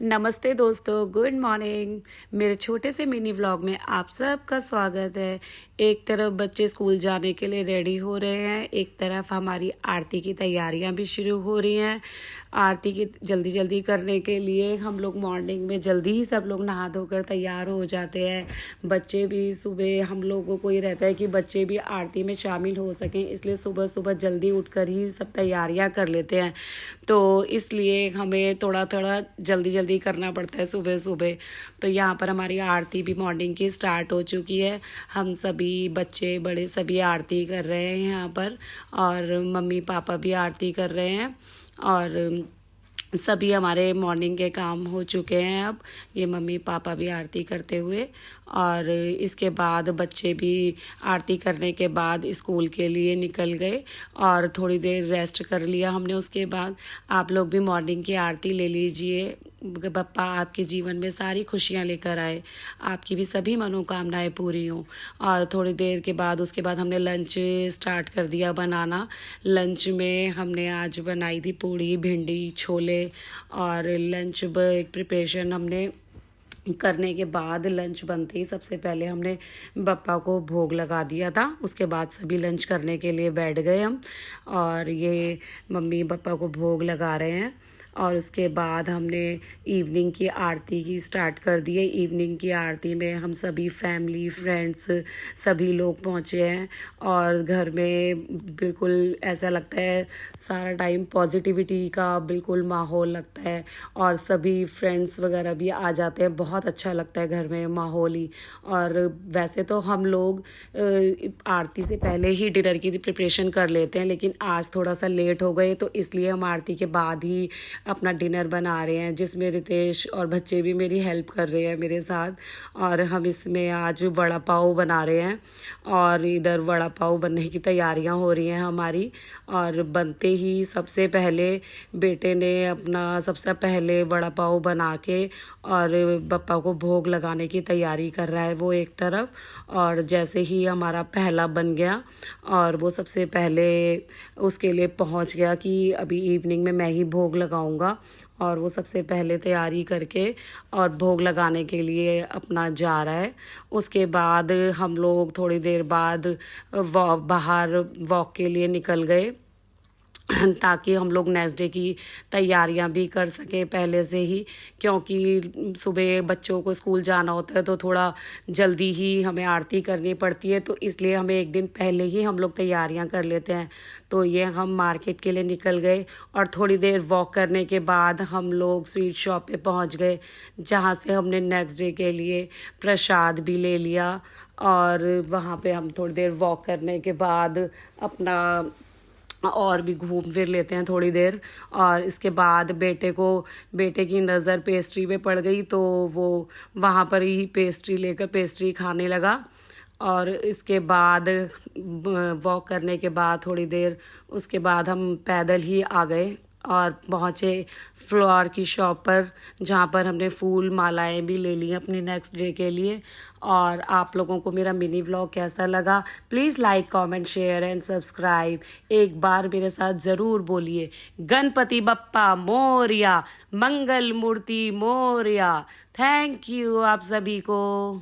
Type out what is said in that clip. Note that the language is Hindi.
नमस्ते दोस्तों, गुड मॉर्निंग। मेरे छोटे से मिनी व्लॉग में आप सबका स्वागत है। एक तरफ बच्चे स्कूल जाने के लिए रेडी हो रहे हैं, एक तरफ हमारी आरती की तैयारियां भी शुरू हो रही हैं। आरती की जल्दी जल्दी करने के लिए हम लोग मॉर्निंग में जल्दी ही सब लोग नहा धोकर तैयार हो जाते हैं। बच्चे भी सुबह, हम लोगों को ये रहता है कि बच्चे भी आरती में शामिल हो सकें, इसलिए सुबह सुबह जल्दी उठकर ही सब तैयारियां कर लेते हैं। तो इसलिए हमें थोड़ा थोड़ा जल्दी जल्दी करना पड़ता है सुबह सुबह। तो यहाँ पर हमारी आरती भी मॉर्निंग की स्टार्ट हो चुकी है। हम सभी बच्चे बड़े सभी आरती कर रहे हैं यहाँ पर, और मम्मी पापा भी आरती कर रहे हैं, और सभी हमारे मॉर्निंग के काम हो चुके हैं। अब ये मम्मी पापा भी आरती करते हुए, और इसके बाद बच्चे भी आरती करने के बाद स्कूल के लिए निकल गए और थोड़ी देर रेस्ट कर लिया हमने। उसके बाद आप लोग भी मॉर्निंग की आरती ले लीजिए। बप्पा आपके जीवन में सारी खुशियाँ लेकर आए, आपकी भी सभी मनोकामनाएं पूरी हों। और थोड़ी देर के बाद उसके बाद हमने लंच स्टार्ट कर दिया बनाना। लंच में हमने आज बनाई थी पूड़ी, भिंडी, छोले, और लंच प्रिपरेशन हमने करने के बाद लंच बनते ही सबसे पहले हमने बप्पा को भोग लगा दिया था। उसके बाद सभी लंच करने के लिए बैठ गए हम, और ये मम्मी बप्पा को भोग लगा रहे हैं। और उसके बाद हमने इवनिंग की आरती की स्टार्ट कर दी है। इवनिंग की आरती में हम सभी फैमिली फ्रेंड्स सभी लोग पहुँचे हैं, और घर में बिल्कुल ऐसा लगता है सारा टाइम पॉजिटिविटी का बिल्कुल माहौल लगता है, और सभी फ्रेंड्स वगैरह भी आ जाते हैं। बहुत अच्छा लगता है घर में माहौल ही। और वैसे तो हम लोग आरती से पहले ही डिनर की प्रिपरेशन कर लेते हैं, लेकिन आज थोड़ा सा लेट हो गए, तो इसलिए हम आरती के बाद ही अपना डिनर बना रहे हैं, जिसमें रितेश और बच्चे भी मेरी हेल्प कर रहे हैं मेरे साथ। और हम इसमें आज वड़ा पाव बना रहे हैं, और इधर वड़ा पाव बनने की तैयारियां हो रही हैं हमारी। और बनते ही सबसे पहले बेटे ने अपना सबसे पहले वड़ा पाव बना के और बप्पा को भोग लगाने की तैयारी कर रहा है वो एक तरफ। और जैसे ही हमारा पहला बन गया, और वो सबसे पहले उसके लिए पहुंच गया कि अभी इवनिंग में मैं ही भोग लगाऊंगा, और वो सबसे पहले तैयारी करके और भोग लगाने के लिए अपना जा रहा है। उसके बाद हम लोग थोड़ी देर बाद बाहर वॉक के लिए निकल गए, ताकि हम लोग नेक्स्ट डे की तैयारियां भी कर सकें पहले से ही, क्योंकि सुबह बच्चों को स्कूल जाना होता है तो थोड़ा जल्दी ही हमें आरती करनी पड़ती है। तो इसलिए हमें एक दिन पहले ही हम लोग तैयारियां कर लेते हैं। तो ये हम मार्केट के लिए निकल गए, और थोड़ी देर वॉक करने के बाद हम लोग स्वीट शॉप पे पहुंच गए, जहां से हमने नेक्स्ट डे के लिए प्रसाद भी ले लिया। और वहाँ पे हम थोड़ी देर वॉक करने के बाद अपना और भी घूम फिर लेते हैं थोड़ी देर। और इसके बाद बेटे की नज़र पेस्ट्री पे पड़ गई, तो वो वहाँ पर ही पेस्ट्री लेकर पेस्ट्री खाने लगा। और इसके बाद वॉक करने के बाद थोड़ी देर उसके बाद हम पैदल ही आ गए और पहुँचे फ्लावर की शॉप पर, जहाँ पर हमने फूल मालाएं भी ले ली अपने नेक्स्ट डे के लिए। और आप लोगों को मेरा मिनी व्लॉग कैसा लगा, please like comment share and subscribe. एक बार मेरे साथ ज़रूर बोलिए, गणपति बप्पा मोरया, मंगल मूर्ति मोरया। थैंक यू आप सभी को।